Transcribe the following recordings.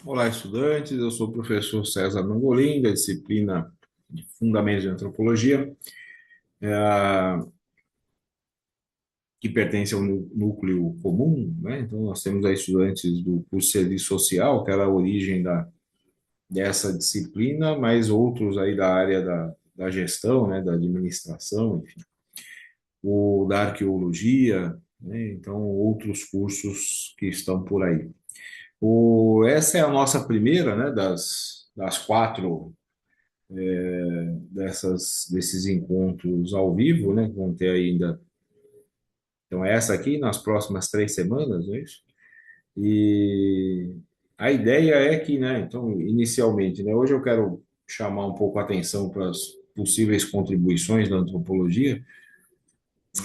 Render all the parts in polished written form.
Olá, estudantes. Eu sou o professor César Mangolin, da disciplina de Fundamentos de Antropologia, que pertence ao núcleo comum, né? Então, nós temos aí estudantes do curso de Serviço Social, que era a origem dessa disciplina, mas outros aí da área da gestão, né? Da administração, enfim, o da arqueologia, né? Então, outros cursos que estão por aí. Essa é a nossa primeira, né? Das quatro desses encontros ao vivo, né? Vão ter ainda. Então, essa aqui nas próximas 3 semanas, é isso? E a ideia é que, né? Então, inicialmente, né? Hoje eu quero chamar um pouco a atenção para as possíveis contribuições da antropologia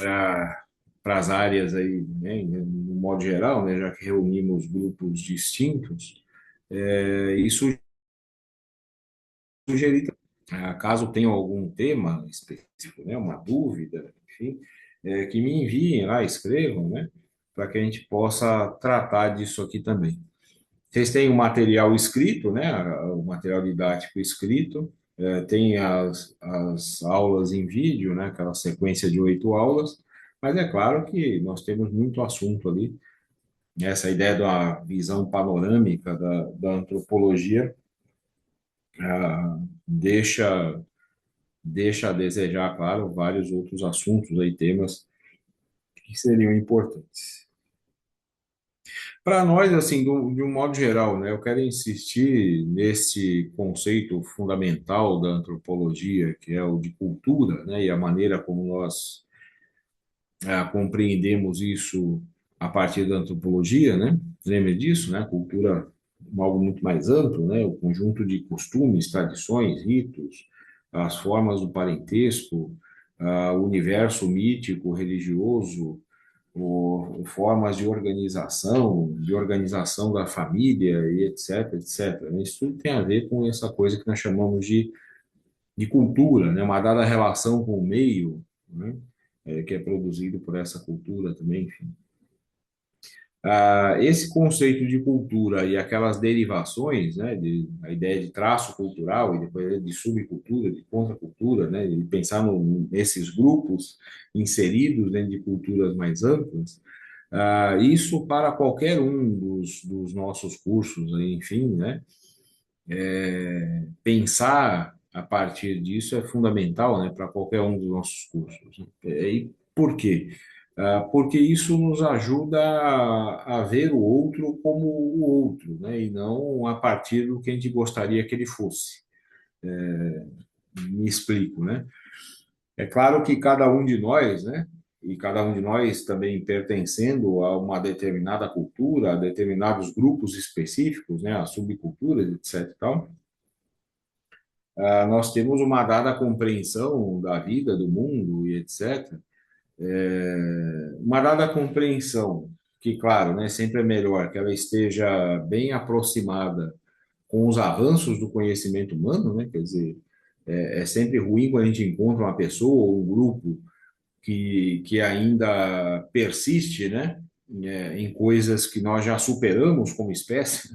para as áreas aí, né? No modo geral, né? Já que reunimos grupos distintos, e sugerir, caso tenham algum tema específico, né, uma dúvida, enfim, que me enviem lá, escrevam, né, para que a gente possa tratar disso aqui também. Vocês têm o material escrito, né, o material didático escrito, tem as aulas em vídeo, né, aquela sequência de 8 aulas, mas é claro que nós temos muito assunto ali. Essa ideia da visão panorâmica da antropologia deixa deixa a desejar, claro, vários outros assuntos aí, temas que seriam importantes. Para nós, assim, de um modo geral, né, eu quero insistir nesse conceito fundamental da antropologia, que é o de cultura, né, e a maneira como nós compreendemos isso a partir da antropologia, né? Lembra disso, né? Cultura é algo muito mais amplo, né? O conjunto de costumes, tradições, ritos, as formas do parentesco, o universo mítico, religioso, formas de organização da família e etc, etc. Isso tudo tem a ver com essa coisa que nós chamamos de cultura, né? Uma dada relação com o meio, né? Que é produzido por essa cultura também, enfim. Esse conceito de cultura e aquelas derivações, né, a ideia de traço cultural e depois de subcultura, de contracultura, né, e pensar nesses grupos inseridos dentro de culturas mais amplas, isso para qualquer um dos nossos cursos, enfim, né, pensar a partir disso é fundamental, né, para qualquer um dos nossos cursos. E por quê? Porque isso nos ajuda a ver o outro como o outro, né, e não a partir do que a gente gostaria que ele fosse. Me explico, né? É claro que cada um de nós, né, e cada um de nós também pertencendo a uma determinada cultura, a determinados grupos específicos, né, a subculturas, etc. e tal, nós temos uma dada compreensão da vida, do mundo e etc. Uma dada compreensão que, claro, né, sempre é melhor que ela esteja bem aproximada com os avanços do conhecimento humano, né? Quer dizer, é sempre ruim quando a gente encontra uma pessoa ou um grupo que ainda persiste, né? Em coisas que nós já superamos como espécie,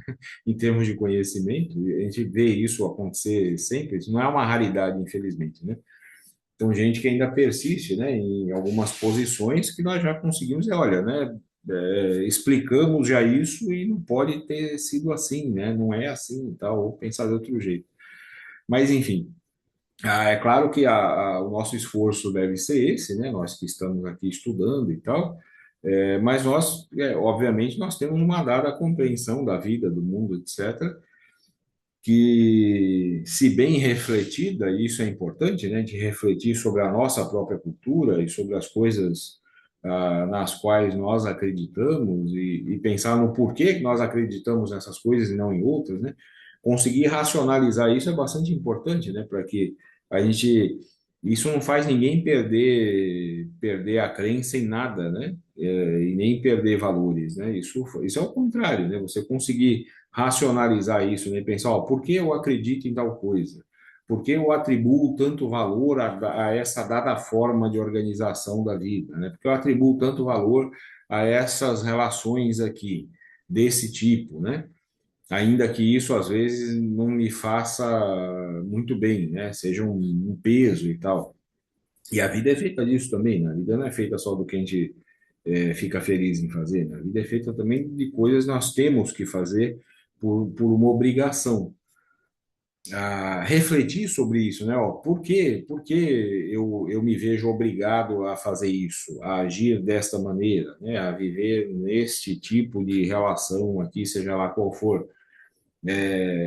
em termos de conhecimento, e a gente vê isso acontecer sempre, isso não é uma raridade, infelizmente, né? Então, gente que ainda persiste, né, em algumas posições que nós já conseguimos, olha, né, explicamos já isso e não pode ter sido assim, né, não é assim e tal, ou pensar de outro jeito. Mas, enfim, é claro que o nosso esforço deve ser esse, né, nós que estamos aqui estudando e tal, mas nós, obviamente, nós temos uma dada compreensão da vida, do mundo, etc., que, se bem refletida, e isso é importante, né, de refletir sobre a nossa própria cultura e sobre as coisas nas quais nós acreditamos e pensar no porquê que nós acreditamos nessas coisas e não em outras, né? Conseguir racionalizar isso é bastante importante, né, para que a gente isso não faz ninguém perder a crença em nada, né? E nem perder valores, né? Isso é o contrário, né? Você conseguir racionalizar isso, né? Pensar, ó, por que eu acredito em tal coisa? Por que eu atribuo tanto valor a essa dada forma de organização da vida, né? Por que eu atribuo tanto valor a essas relações aqui, desse tipo, né? ainda que isso às vezes não me faça muito bem, né? Seja um peso e tal. E a vida é feita disso também, né? A vida não é feita só do que a gente fica feliz em fazer, né? A vida é feita também de coisas que nós temos que fazer por uma obrigação. Refletir sobre isso, né? Ó, por que eu me vejo obrigado a fazer isso, a agir desta maneira, né? A viver neste tipo de relação aqui, seja lá qual for,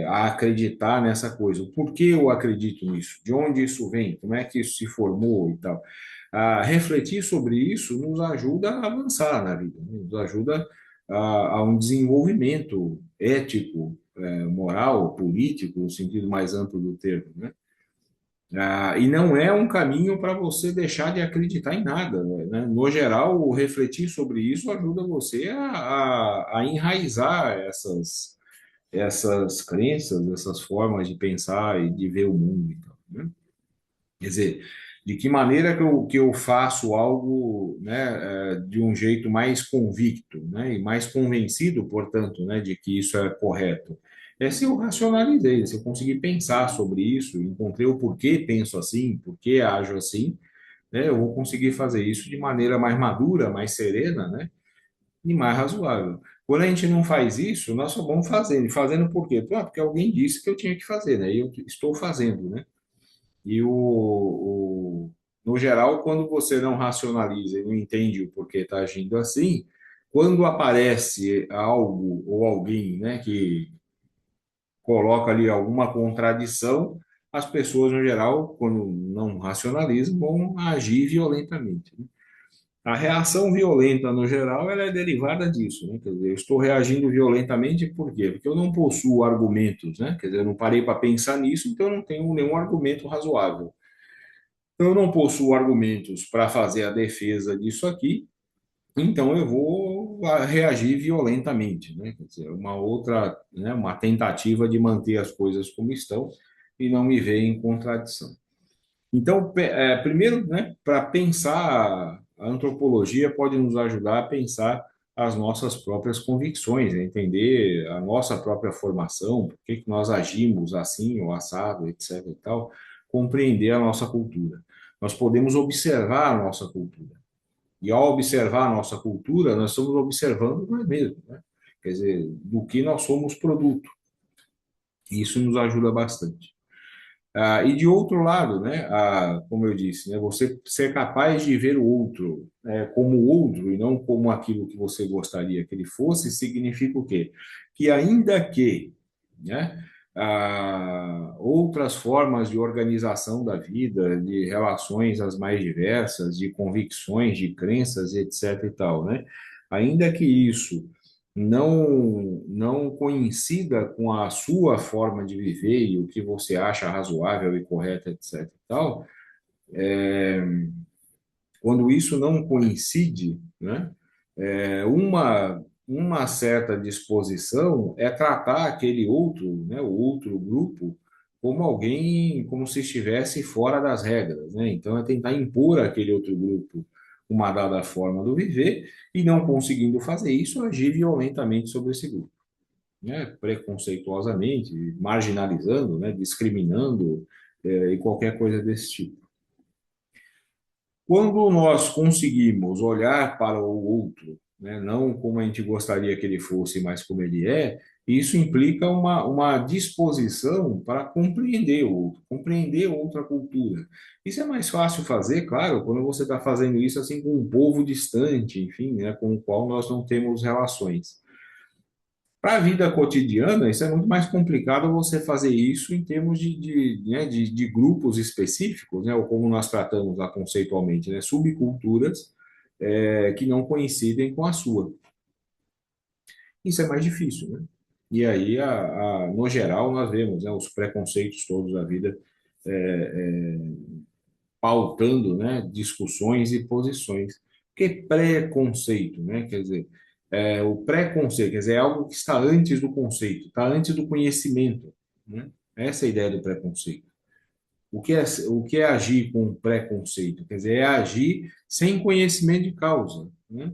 a acreditar nessa coisa. Por que eu acredito nisso? De onde isso vem? Como é que isso se formou e tal? Refletir sobre isso nos ajuda a avançar na vida, né? Nos ajuda a um desenvolvimento ético, moral, político, no sentido mais amplo do termo, né? E não é um caminho para você deixar de acreditar em nada, né? No geral, o refletir sobre isso ajuda você a enraizar essas crenças, essas formas de pensar e de ver o mundo. Então, né? Quer dizer, de que maneira que eu faço algo, né, de um jeito mais convicto, né, e mais convencido, portanto, né, de que isso é correto. É se eu racionalizei, se eu conseguir pensar sobre isso, encontrei o porquê penso assim, porquê ajo assim, né, eu vou conseguir fazer isso de maneira mais madura, mais serena, né, e mais razoável. Quando a gente não faz isso, nós só vamos fazendo. E fazendo por quê? Porque alguém disse que eu tinha que fazer, né? E eu estou fazendo, né? E no geral, quando você não racionaliza e não entende o porquê está agindo assim, quando aparece algo ou alguém, né, que coloca ali alguma contradição, as pessoas, no geral, quando não racionalizam, vão agir violentamente, né? A reação violenta, no geral, ela é derivada disso, né? Quer dizer, eu estou reagindo violentamente por quê? Porque eu não possuo argumentos, né? Quer dizer, eu não parei para pensar nisso, então eu não tenho nenhum argumento razoável. Então, eu não possuo argumentos para fazer a defesa disso aqui, então eu vou reagir violentamente, né? Quer dizer, uma outra, né? Uma tentativa de manter as coisas como estão e não me ver em contradição. Então, primeiro, né, para pensar, a antropologia pode nos ajudar a pensar as nossas próprias convicções, a entender a nossa própria formação, por que que nós agimos assim ou assado, etc. e tal, compreender a nossa cultura. Nós podemos observar a nossa cultura. E ao observar a nossa cultura, nós estamos observando nós mesmos, né? Quer dizer, do que nós somos produto. E isso nos ajuda bastante. E de outro lado, né, como eu disse, né, você ser capaz de ver o outro como outro e não como aquilo que você gostaria que ele fosse, significa o quê? Que ainda que, né, outras formas de organização da vida, de relações as mais diversas, de convicções, de crenças, etc. e tal, né, ainda que isso não coincida com a sua forma de viver e o que você acha razoável e correto, etc. e tal, quando isso não coincide, né, uma certa disposição é tratar aquele outro, né, o outro grupo, como alguém, como se estivesse fora das regras, né? Então é tentar impor àquele outro grupo uma dada forma do viver e não conseguindo fazer isso, agir violentamente sobre esse grupo, né, preconceituosamente, marginalizando, né, discriminando, e qualquer coisa desse tipo. Quando nós conseguimos olhar para o outro, né, não como a gente gostaria que ele fosse, mas como ele é, isso implica uma disposição para compreender o outro, compreender outra cultura. Isso é mais fácil fazer, claro, quando você está fazendo isso assim com um povo distante, enfim, né, com o qual nós não temos relações. Para a vida cotidiana, isso é muito mais complicado você fazer isso em termos de grupos específicos, né? Ou como nós tratamos lá conceitualmente, né? Subculturas que não coincidem com a sua. Isso é mais difícil, né? E aí, no geral, nós vemos, né, os preconceitos todos da vida pautando, né, discussões e posições. Que preconceito, né? Quer dizer, o preconceito, quer dizer, é algo que está antes do conceito, está antes do conhecimento, né? Essa é a ideia do preconceito. O que é agir com preconceito? Quer dizer, é agir sem conhecimento de causa, né?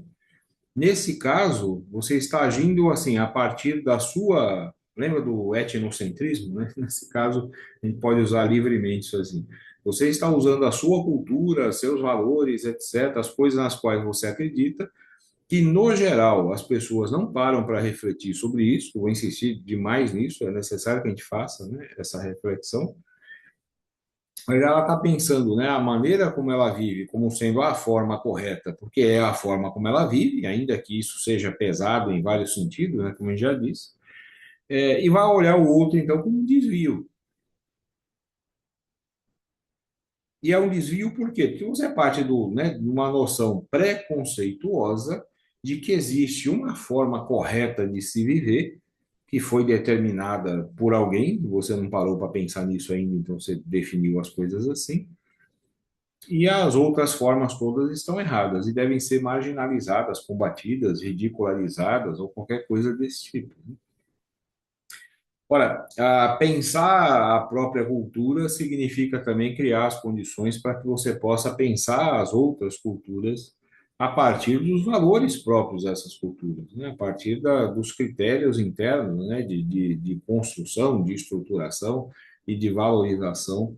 Nesse caso, você está agindo assim a partir da sua lembra do etnocentrismo, né? Nesse caso, a gente pode usar livremente isso assim. Você está usando a sua cultura, seus valores, etc., as coisas nas quais você acredita, que, no geral, as pessoas não param para refletir sobre isso. Vou insistir demais nisso, é necessário que a gente faça, né, essa reflexão. Mas ela está pensando, né, a maneira como ela vive como sendo a forma correta, porque é a forma como ela vive, ainda que isso seja pesado em vários sentidos, né, como a gente já disse, e vai olhar o outro, então, como um desvio. E é um desvio por quê? Porque você parte de uma noção preconceituosa de que existe uma forma correta de se viver, que foi determinada por alguém, você não parou para pensar nisso ainda, então você definiu as coisas assim, e as outras formas todas estão erradas e devem ser marginalizadas, combatidas, ridicularizadas ou qualquer coisa desse tipo. Ora, pensar a própria cultura significa também criar as condições para que você possa pensar as outras culturas a partir dos valores próprios dessas culturas, né? A partir dos critérios internos, né? De construção, de estruturação e de valorização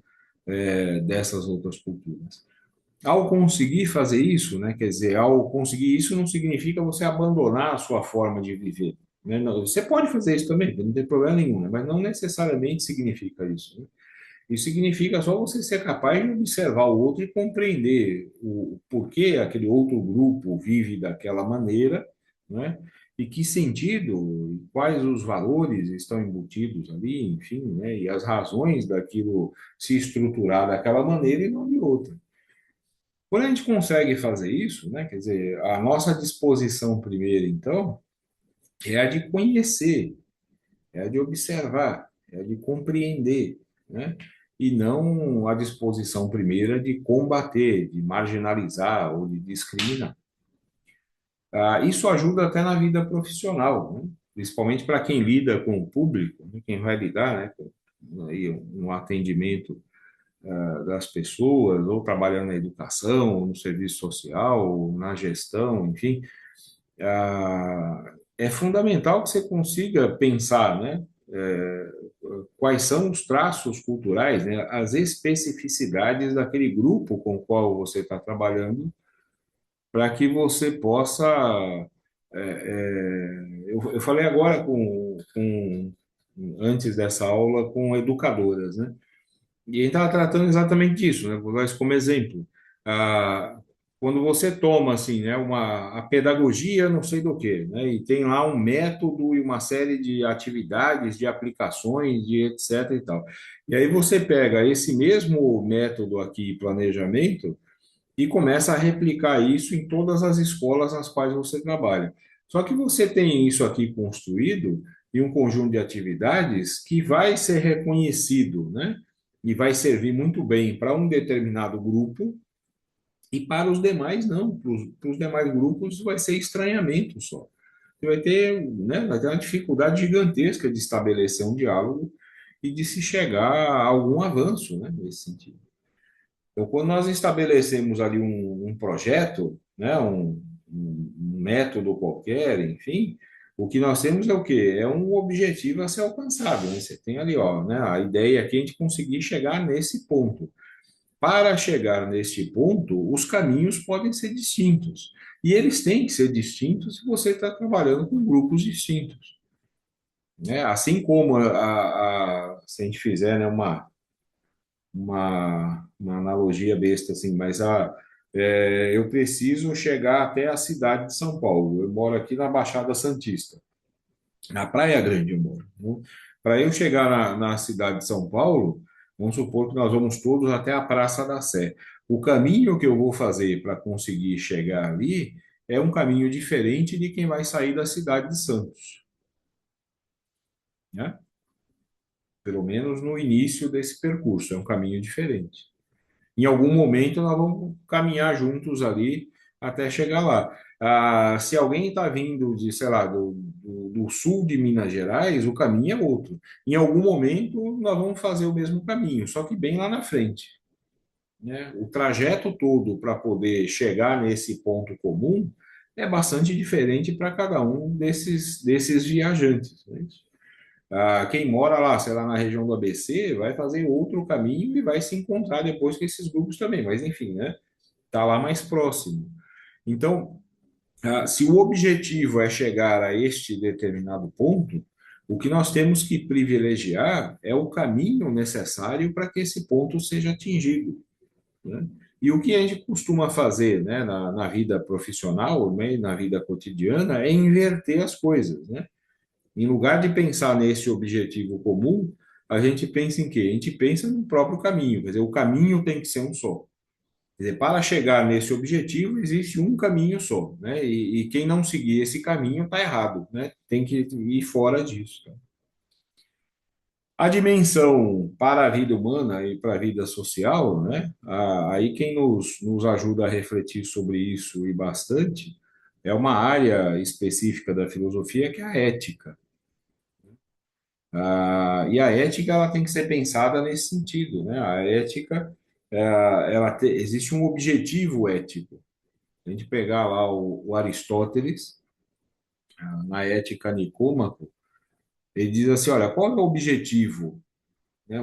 dessas outras culturas. Ao conseguir fazer isso, né, quer dizer, ao conseguir isso não significa você abandonar a sua forma de viver, né? Você pode fazer isso também, não tem problema nenhum, né? Mas não necessariamente significa isso, né? Isso significa só você ser capaz de observar o outro e compreender o porquê aquele outro grupo vive daquela maneira, né? E que sentido, quais os valores estão embutidos ali, enfim, né? E as razões daquilo se estruturar daquela maneira e não de outra. Quando a gente consegue fazer isso, né, quer dizer, a nossa disposição primeiro, então, é a de conhecer, é a de observar, é a de compreender, né? E não a disposição primeira de combater, de marginalizar ou de discriminar. Isso ajuda até na vida profissional, né? Principalmente para quem lida com o público, né? Quem vai lidar, né, com aí, um atendimento das pessoas, ou trabalhando na educação, ou no serviço social, ou na gestão, enfim, é fundamental que você consiga pensar, né, quais são os traços culturais, né, as especificidades daquele grupo com o qual você está trabalhando, para que você possa. Eu falei agora antes dessa aula com educadoras, né? E ele estava tratando exatamente disso, né? Vou dar isso como exemplo. Ah, quando você toma assim, né, a pedagogia, não sei do que, né, e tem lá um método e uma série de atividades, de aplicações, de etc e tal. E aí você pega esse mesmo método aqui, planejamento, e começa a replicar isso em todas as escolas nas quais você trabalha. Só que você tem isso aqui construído em um conjunto de atividades que vai ser reconhecido, né? E vai servir muito bem para um determinado grupo e para os demais não. Para os demais grupos vai ser estranhamento só. Você vai ter, né, vai ter uma dificuldade gigantesca de estabelecer um diálogo e de se chegar a algum avanço, né, nesse sentido. Então, quando nós estabelecemos ali um projeto, né, um método qualquer, enfim, o que nós temos é o quê? É um objetivo a ser alcançado, né? Você tem ali, ó, né, a ideia aqui é a gente conseguir chegar nesse ponto. Para chegar neste ponto, os caminhos podem ser distintos. E eles têm que ser distintos se você está trabalhando com grupos distintos, né? Assim como se a gente fizer, né, uma analogia besta assim, mas eu preciso chegar até a cidade de São Paulo. Eu moro aqui na Baixada Santista, na Praia Grande eu moro, né? Para eu chegar na cidade de São Paulo, vamos supor que nós vamos todos até a Praça da Sé. O caminho que eu vou fazer para conseguir chegar ali é um caminho diferente de quem vai sair da cidade de Santos, né? Pelo menos no início desse percurso, é um caminho diferente. Em algum momento nós vamos caminhar juntos ali até chegar lá. Se alguém está vindo de, sei lá, do sul de Minas Gerais, o caminho é outro. Em algum momento nós vamos fazer o mesmo caminho, só que bem lá na frente, né? O trajeto todo para poder chegar nesse ponto comum é bastante diferente para cada um desses viajantes, né? Quem mora lá, sei lá, na região do ABC, vai fazer outro caminho e vai se encontrar depois com esses grupos também. Mas, enfim, né? Tá lá mais próximo. Então, se o objetivo é chegar a este determinado ponto, o que nós temos que privilegiar é o caminho necessário para que esse ponto seja atingido, né? E o que a gente costuma fazer, né, na vida profissional, né, e na vida cotidiana, é inverter as coisas, né? Em lugar de pensar nesse objetivo comum, a gente pensa em quê? A gente pensa no próprio caminho, quer dizer, o caminho tem que ser um só. Quer dizer, para chegar nesse objetivo, existe um caminho só, né? E quem não seguir esse caminho está errado, né? Tem que ir fora disso. A dimensão para a vida humana e para a vida social, né? Aí quem nos ajuda a refletir sobre isso e bastante é uma área específica da filosofia que é a ética. E a ética ela tem que ser pensada nesse sentido, né? A ética, existe um objetivo ético. A gente pegar lá o Aristóteles, na Ética Nicômaco, ele diz assim, olha, qual é o objetivo? Né?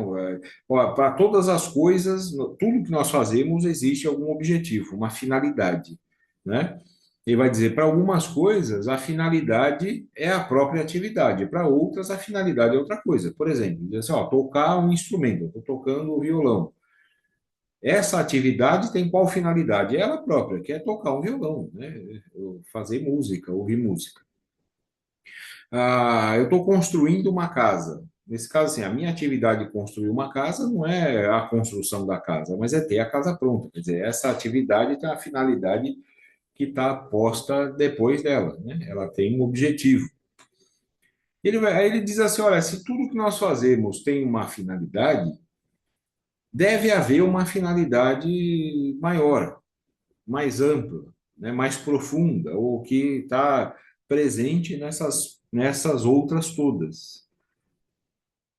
Para todas as coisas, tudo que nós fazemos, existe algum objetivo, uma finalidade, né? Ele vai dizer, para algumas coisas, a finalidade é a própria atividade, para outras, a finalidade é outra coisa. Por exemplo, diz assim, ó, tocar um instrumento, eu estou tocando o violão. Essa atividade tem qual finalidade? Ela própria, que é tocar um violão, né? Fazer música, ouvir música. Eu estou construindo uma casa. Nesse caso, assim, a minha atividade de construir uma casa não é a construção da casa, mas é ter a casa pronta. Quer dizer, essa atividade tem a finalidade que está posta depois dela, né? Ela tem um objetivo. Aí ele diz assim: olha, se tudo que nós fazemos tem uma finalidade, deve haver uma finalidade maior, mais ampla, né? Mais profunda, ou que está presente nessas outras todas.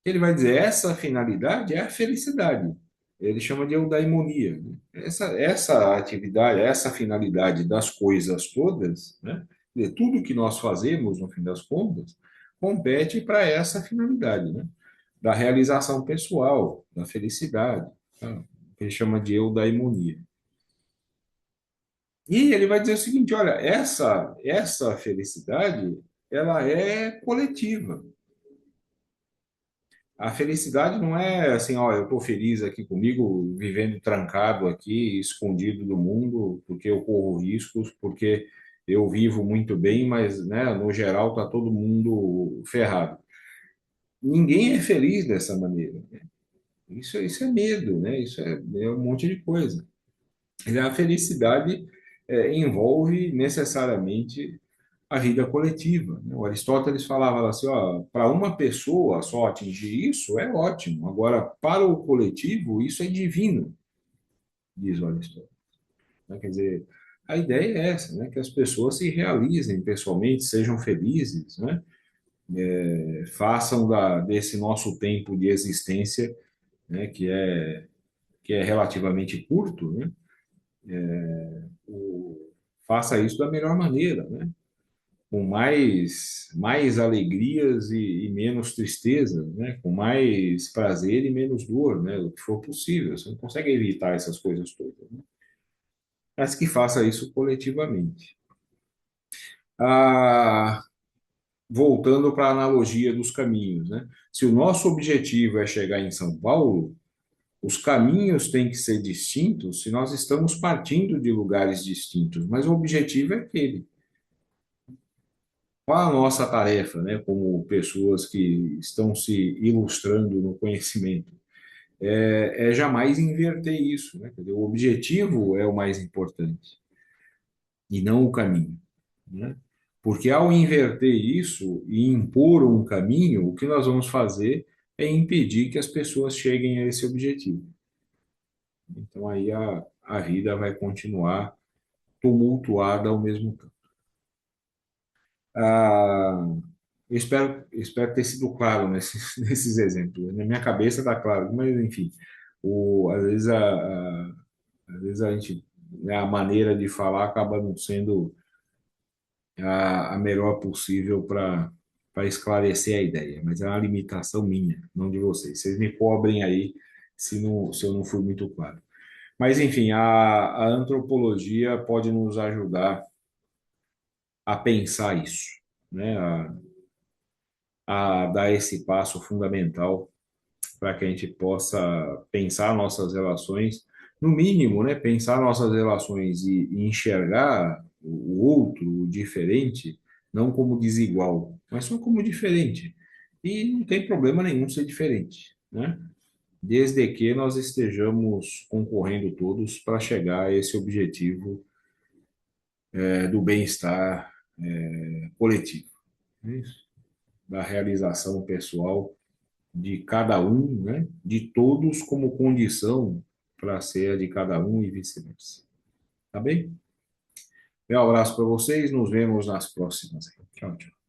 Ele vai dizer, essa finalidade é a felicidade. Ele chama de eudaimonia, né? Essa atividade, essa finalidade das coisas todas, né? Quer dizer, tudo que nós fazemos, no fim das contas, compete para essa finalidade, né? Da realização pessoal, da felicidade, tá? Ele chama de eudaimonia. E ele vai dizer o seguinte, olha, essa felicidade, ela é coletiva. A felicidade não é assim, ó, eu estou feliz aqui comigo, vivendo trancado aqui, escondido do mundo, porque eu corro riscos, porque eu vivo muito bem, mas, né, no geral está todo mundo ferrado. Ninguém é feliz dessa maneira. Isso é medo, né? É um monte de coisa. E a felicidade envolve necessariamente a vida coletiva, né? O Aristóteles falava assim, ó, para uma pessoa só atingir isso é ótimo. Agora, para o coletivo, isso é divino, diz o Aristóteles, né? Quer dizer, a ideia é essa, né? Que as pessoas se realizem pessoalmente, sejam felizes, né? Façam desse nosso tempo de existência, né? Que é relativamente curto, né? Faça isso da melhor maneira, né? Com mais alegrias e menos tristeza, né? Com mais prazer e menos dor, né? O que for possível. Você não consegue evitar essas coisas todas, né? Mas que faça isso coletivamente. Ah, voltando para a analogia dos caminhos, né? Se o nosso objetivo é chegar em São Paulo, os caminhos têm que ser distintos se nós estamos partindo de lugares distintos, mas o objetivo é aquele. Qual a nossa tarefa, né, como pessoas que estão se ilustrando no conhecimento? É jamais inverter isso, né? Quer dizer, o objetivo é o mais importante e não o caminho, né? Porque ao inverter isso e impor um caminho, o que nós vamos fazer é impedir que as pessoas cheguem a esse objetivo. Então aí a vida vai continuar tumultuada ao mesmo tempo. Ah, eu espero ter sido claro nesses exemplos. Na minha cabeça está claro, mas enfim, às vezes a gente, né, a maneira de falar acaba não sendo a melhor possível para esclarecer a ideia, mas é uma limitação minha, não de vocês. Vocês me cobrem aí se eu não fui muito claro. Mas, enfim, a antropologia pode nos ajudar a pensar isso, né? A dar esse passo fundamental para que a gente possa pensar nossas relações, no mínimo, né? Pensar nossas relações e enxergar o outro, o diferente, não como desigual, mas só como diferente. E não tem problema nenhum ser diferente, né? Desde que nós estejamos concorrendo todos para chegar a esse objetivo do bem-estar coletivo, né? Isso, da realização pessoal de cada um, né? De todos como condição para ser a de cada um e vice-versa. Tá bem? Um abraço para vocês, nos vemos nas próximas. Tchau, tchau.